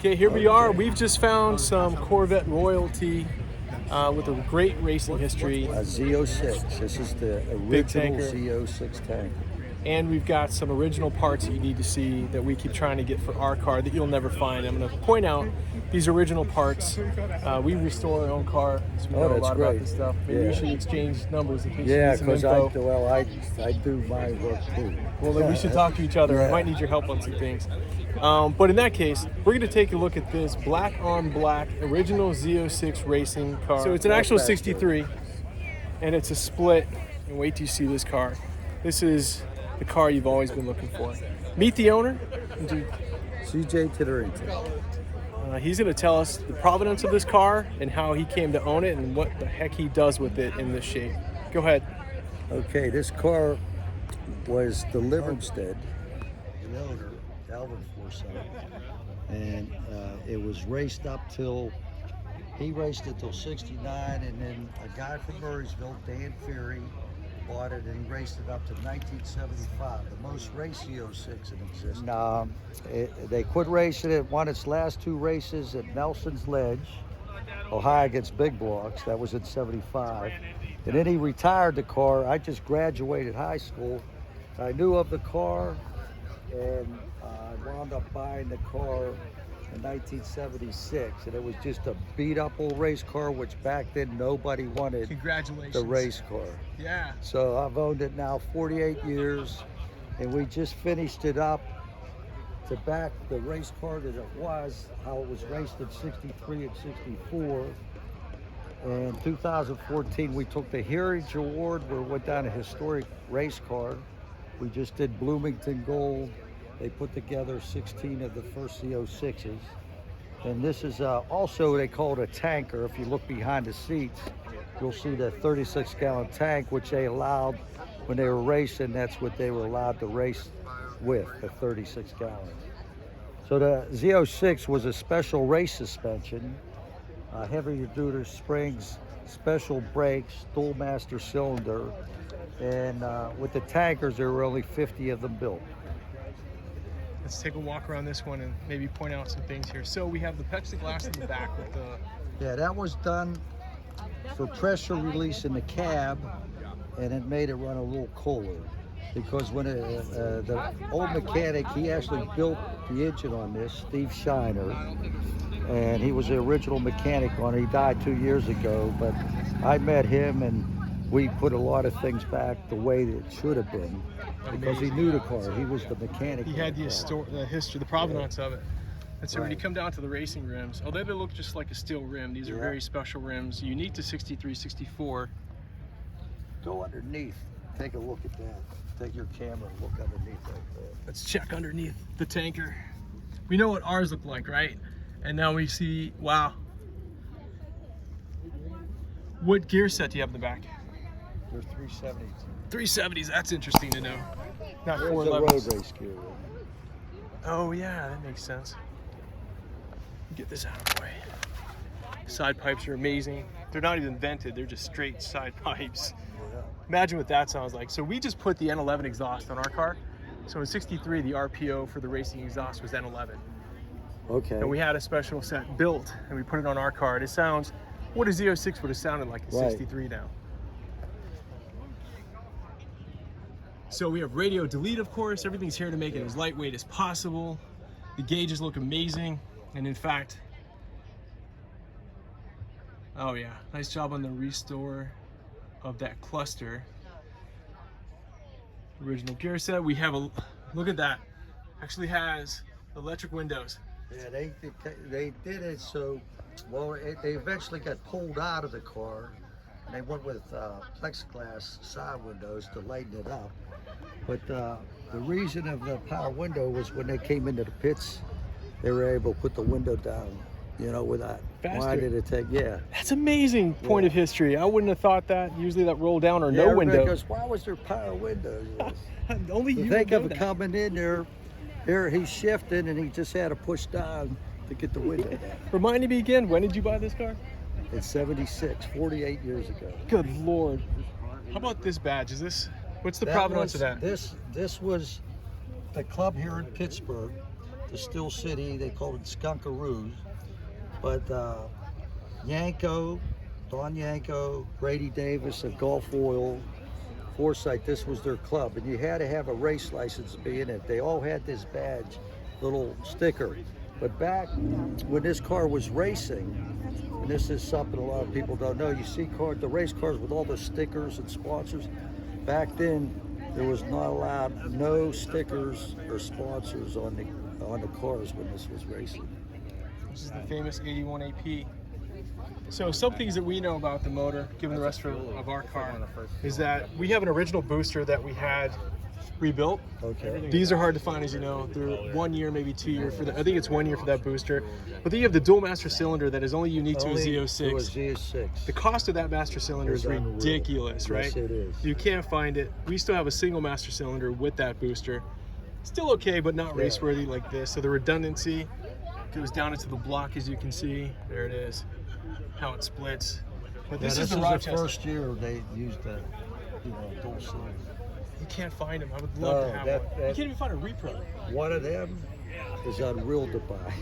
Okay, here we are. We've just found some Corvette royalty with a great racing history. A Z06. This is the original Z06 tank. And we've got some original parts that you need to see that we keep trying to get for our car that you'll never find. I'm going to point out these original parts. We restore our own car, so we know a lot about this stuff. Maybe we should exchange numbers in case you need some info. I do my work too. Well, then we should talk to each other. I might need your help on some things. But in that case, we're going to take a look at this black on black original Z06 racing car. So it's an actual 63, and it's a split. And wait till you see this car. This is the car you've always been looking for. Meet the owner. CJ Titterington. He's going to tell us the provenance of this car and how he came to own it and what the heck he does with it in this shape. Go ahead. Okay, this car was delivered instead. The owner, Alvin Forsyth, and it was raced up till, he raced it till 69, and then a guy from Murraysville, Dan Ferry, bought it and raced it up to 1975, the most race Z06 in existence. They quit racing it, won its last two races at Nelson's Ledge, Ohio against Big Blocks. That was in 75. And then he retired the car. I just graduated high school. I knew of the car, and I wound up buying the car in 1976, and it was just a beat-up old race car, which back then nobody wanted. Congratulations. The race car. Yeah. So I've owned it now 48 years, and we just finished it up to back the race car that it was, how it was raced in 63 and 64. In 2014, we took the Heritage Award, where we went down a historic race car. We just did Bloomington Gold. They put together 16 of the first Z06s. And this is also, they call it a tanker. If you look behind the seats, you'll see the 36-gallon tank, which they allowed when they were racing. That's what they were allowed to race with, the 36 gallons. So the Z06 was a special race suspension, heavier duty springs, special brakes, dual master cylinder. And with the tankers, there were only 50 of them built. Let's take a walk around this one and maybe point out some things here. So we have the plexiglass in the back with the... Yeah, that was done for pressure release in the cab, and it made it run a little cooler. Because when the old mechanic, he actually built the engine on this, Steve Shiner, and he was the original mechanic on it. He died 2 years ago, but I met him, and we put a lot of things back the way that it should have been. Because he knew the car, he was the mechanic. He had the history, the provenance of it. And so when you come down to the racing rims, although they look just like a steel rim, these are very special rims, unique to 63, 64. Go underneath, take a look at that. Take your camera and look underneath like that. Let's check underneath the tanker. We know what ours look like, right? And now we see, wow. What gear set do you have in the back? They're 370s. 370s, that's interesting to know. Not 411s. Road race gear. Oh yeah, that makes sense. Get this out of the way. Side pipes are amazing. They're not even vented, they're just straight side pipes. Yeah. Imagine what that sounds like. So we just put the N11 exhaust on our car. So in 63, the RPO for the racing exhaust was N11. Okay. And we had a special set built, and we put it on our car. And it sounds what a Z06 would have sounded like in 63 now. So we have radio delete, of course. Everything's here to make it as lightweight as possible. The gauges look amazing. And in fact, oh yeah, nice job on the restore of that cluster. Original gear set. We have a, look at that. Actually has electric windows. Yeah, they did it so, well, they eventually got pulled out of the car. And they went with plexiglass side windows to lighten it up. But the reason of the power window was when they came into the pits, they were able to put the window down, you know, with that. Faster. Why did it take, That's amazing point of history. I wouldn't have thought that. Usually that roll down or no window. Goes, why was there power windows? Only you think of that. Coming in there, he's shifting and he just had to push down to get the window down. Remind me again, when did you buy this car? In 76, 48 years ago. Good Lord. How about this badge? Is this, what's the provenance of that? This was the club here in Pittsburgh. the Steel City. They called it Skunkaroos. But Yanko, Don Yanko, Grady Davis of Gulf Oil, Foresight, this was their club. And you had to have a race license to be in it. They all had this badge, little sticker. But back when this car was racing, and this is something a lot of people don't know, you see the race cars with all the stickers and sponsors. Back then, there was not allowed no stickers or sponsors on the cars when this was racing. This is the famous 81 AP. So some things that we know about the motor, given the rest of our car, is that we have an original booster that we had rebuilt. Okay. These are hard to find, as you know. They're 1 year, maybe 2 year for I think it's 1 year for that booster. But then you have the dual master cylinder that is only unique to a Z06. To a Z06. The cost of that master cylinder is ridiculous, right? Yes, it is. You can't find it. We still have a single master cylinder with that booster. Still okay, but not race worthy like this. So the redundancy goes down into the block, as you can see. There it is, how it splits. But this is the Rochester. First year they used the dual cylinder. You can't find them. I would love to have one. You can't even find a repro. One of them is unreal to buy.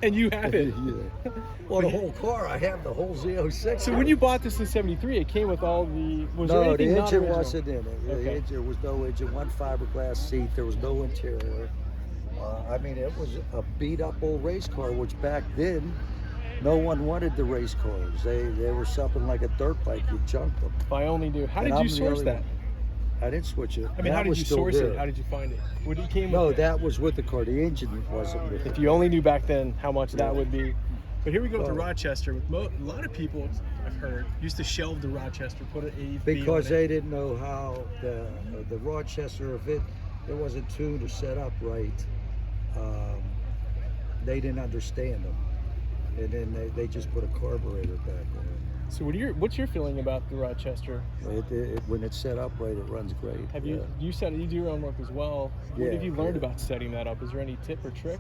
And you have it. Yeah. Well, the whole car, I have the whole Z06. So when you bought this in '73, it came with all the. No, the engine wasn't in it. Okay. There was no engine. One fiberglass seat. There was no interior. I mean, it was a beat-up old race car, which back then, no one wanted the race cars. They were something like a dirt bike. You junked them. If I only knew. How did you source that? I didn't switch it. I mean, how did you source it? How did you find it? What it came No, with that was with the car. The engine wasn't with it. If you only knew back then how much that would be. But here we go to Rochester. With a lot of people, I've heard, used to shelve the Rochester, put an AV because on they didn't know how the Rochester, if it wasn't tuned or set up right, they didn't understand them. And then they just put a carburetor back on it. So what's your feeling about the Rochester? When it's set up right, it runs great. Have you you do your own work as well? What have you learned about setting that up? Is there any tip or trick?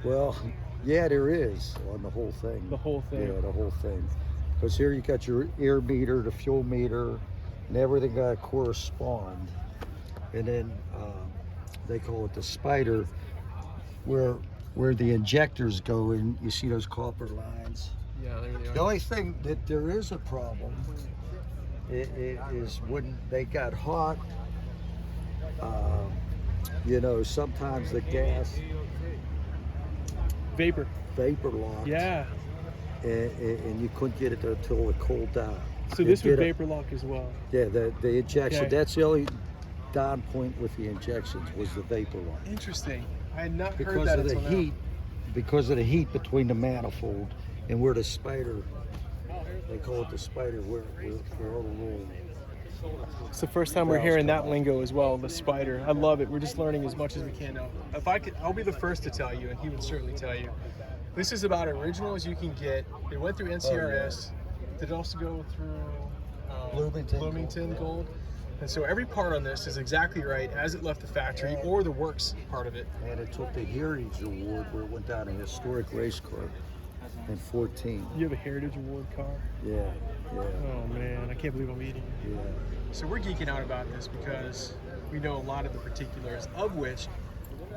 Well, yeah, there is on the whole thing. The whole thing? Yeah, the whole thing. Because here you got your air meter, the fuel meter, and everything got to correspond. And then they call it the spider, where the injectors go in. You see those copper lines? Yeah, there they are. The only thing that there is a problem is when they got hot, sometimes the gas vapor locked. Yeah. And you couldn't get it until it cooled down. So this would vapor lock as well? Yeah, the injection. Okay. That's the only down point with the injections was the vapor lock. Interesting. I had not heard that until now. Because of the heat between the manifold and where the spider, they call it the spider, where all the roll. It's the first time we're hearing that lingo as well, the spider. I love it. We're just learning as much as we can now. If I could, I'll be the first to tell you, and he would certainly tell you. This is about original as you can get. They went through NCRS. Did it also go through Bloomington Gold? And so every part on this is exactly right as it left the factory or the works part of it. And it took the Heritage Award where it went down a historic race car in 14. You have a Heritage Award car? Yeah. Oh man, I can't believe I'm eating it. Yeah. So we're geeking out about this because we know a lot of the particulars of which.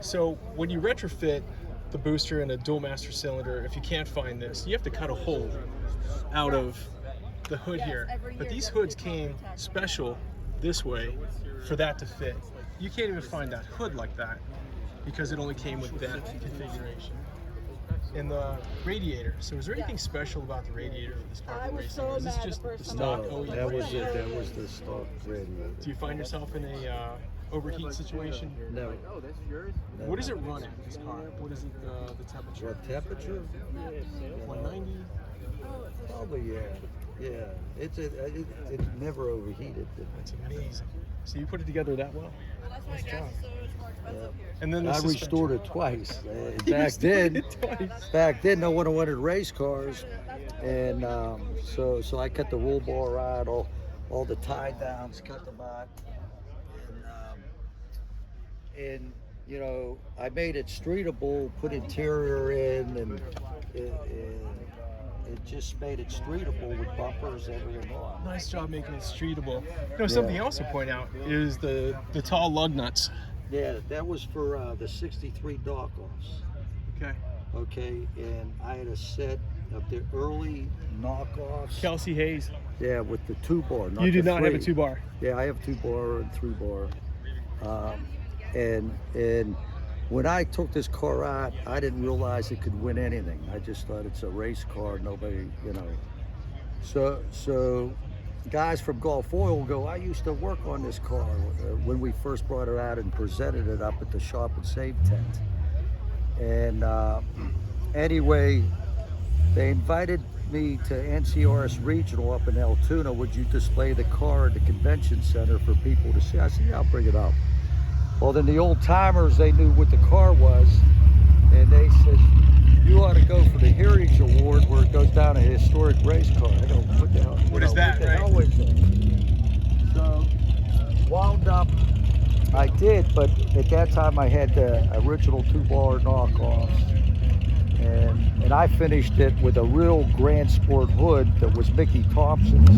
So when you retrofit the booster in a dual master cylinder, if you can't find this, you have to cut a hole out of the hood here. But these hoods came special this way for that to fit. You can't even find that hood like that because it only came with that configuration. And the radiator. So is there anything special about the radiator for this car for racing? Or is this just the stock OEM? That was it. That was the stock radiator. Do you find yourself in a overheat situation? No. What does it run at, this car? What is it, the temperature? What temperature? 190? Probably, yeah. Yeah, it never overheated. That's amazing. So you put it together that well? Nice job. Yeah. And then I restored it twice. Back then, no one wanted race cars, and so I cut the roll bar rod, all the tie downs, cut them out, and I made it streetable, put interior in, and it just made it streetable with bumpers, everything on. Nice job making it streetable. Something else to point out is the tall lug nuts. Yeah, that was for the 63 knockoffs. Okay. Okay, and I had a set of the early knockoffs. Kelsey Hayes. Yeah, with the 2-bar. You do the not have a 3. 2-bar. Yeah, I have 2-bar and 3-bar. And when I took this car out, I didn't realize it could win anything. I just thought it's a race car. Nobody, you know. So guys from Gulf Oil go, I used to work on this car when we first brought it out and presented it up at the Shop and Save tent. And anyway, they invited me to NCRS Regional up in Altoona. Would you display the car at the convention center for people to see? I said, yeah, I'll bring it up. Well, then the old timers, they knew what the car was, and they said, you ought to go for the Heritage Award where it goes down a historic race car. I go, what the hell? What is that, What the right? hell is that? So, wound up, I did, but at that time I had the original 2-bar knockoffs, and I finished it with a real Grand Sport hood that was Mickey Thompson's,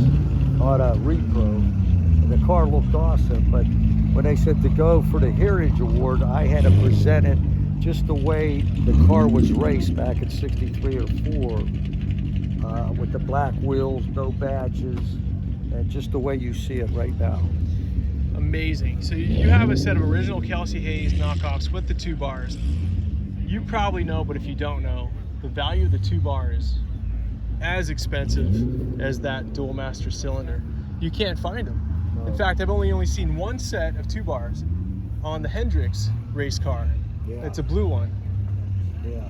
not a repro. And the car looked awesome, but when they said to go for the Heritage Award, I had to present it just the way the car was raced back in 63 or 4, with the black wheels, no badges, and just the way you see it right now. Amazing. So you have a set of original Kelsey Hayes knockoffs with the 2 bars. You probably know, but if you don't know, the value of the 2 bars as expensive as that dual master cylinder. You can't find them. In fact, I've only seen one set of 2 bars on the Hendrix race car. Yeah. It's a blue one. Yeah.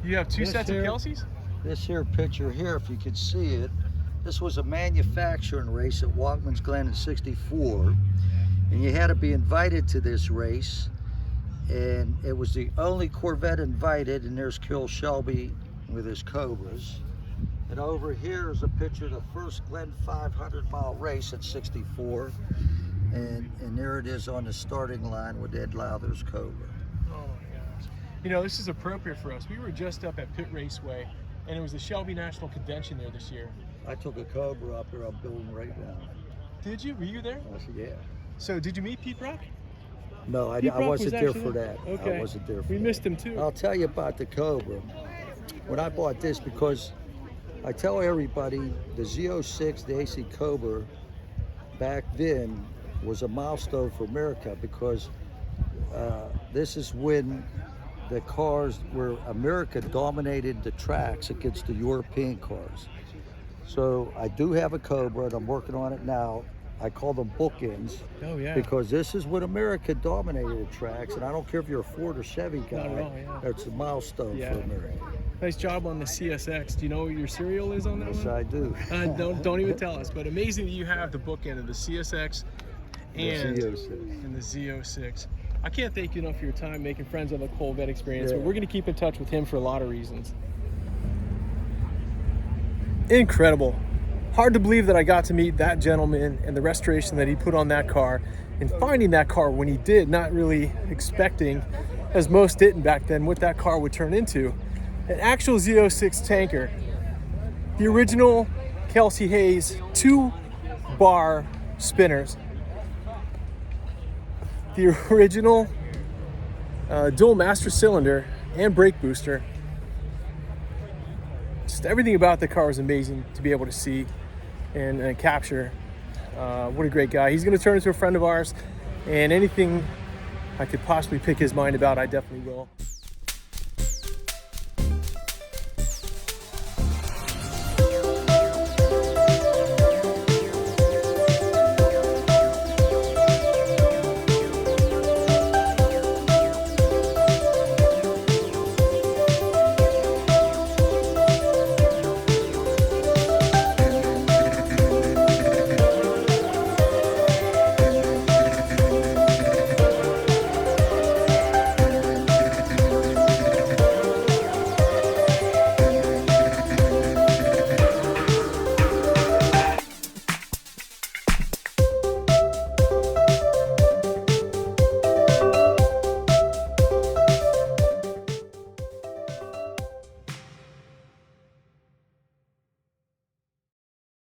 You have 2 This sets here- of Kelseys? This here picture here, if you could see it, this was a manufacturing race at Walkman's Glen in 64, and you had to be invited to this race, and it was the only Corvette invited, and there's Kill Shelby with his Cobras. And over here is a picture of the first Glen 500-mile race at 64, and there it is on the starting line with Ed Lowther's Cobra. Oh my gosh. You know, this is appropriate for us. We were just up at Pitt Raceway, and it was the Shelby National Convention there this year. I took a Cobra up there, I'm building right now. Did you? Were you there? I said, yeah. So did you meet Pete Brock? No, I Pete Brock was wasn't there actually for that. Okay. I wasn't there for We that. missed him too. I'll tell you about the Cobra. When I bought this, because I tell everybody the Z06, the AC Cobra, back then was a milestone for America, because this is when the cars where America dominated the tracks against the European cars. So I do have a Cobra, and I'm working on it now. I call them bookends. Oh yeah. Because this is when America dominated the tracks, and I don't care if you're a Ford or Chevy guy, Not at all, yeah. that's a milestone Yeah. for America. Nice job on the CSX. Do you know what your serial is on that Yes, one? I do. Don't even tell us. But amazing that you have the bookend of the CSX and The Z06. the Z06. I can't thank you enough for your time making friends on the Corvette experience, Yeah. but we're going to keep in touch with him for a lot of reasons. Incredible. Hard to believe that I got to meet that gentleman and the restoration that he put on that car, and finding that car when he did, not really expecting, as most didn't back then, what that car would turn into. An actual Z06 tanker. The original Kelsey Hayes 2-bar spinners. The original dual master cylinder and brake booster. Just everything about the car was amazing to be able to see and capture. What a great guy. He's going to turn into a friend of ours, and anything I could possibly pick his mind about, I definitely will.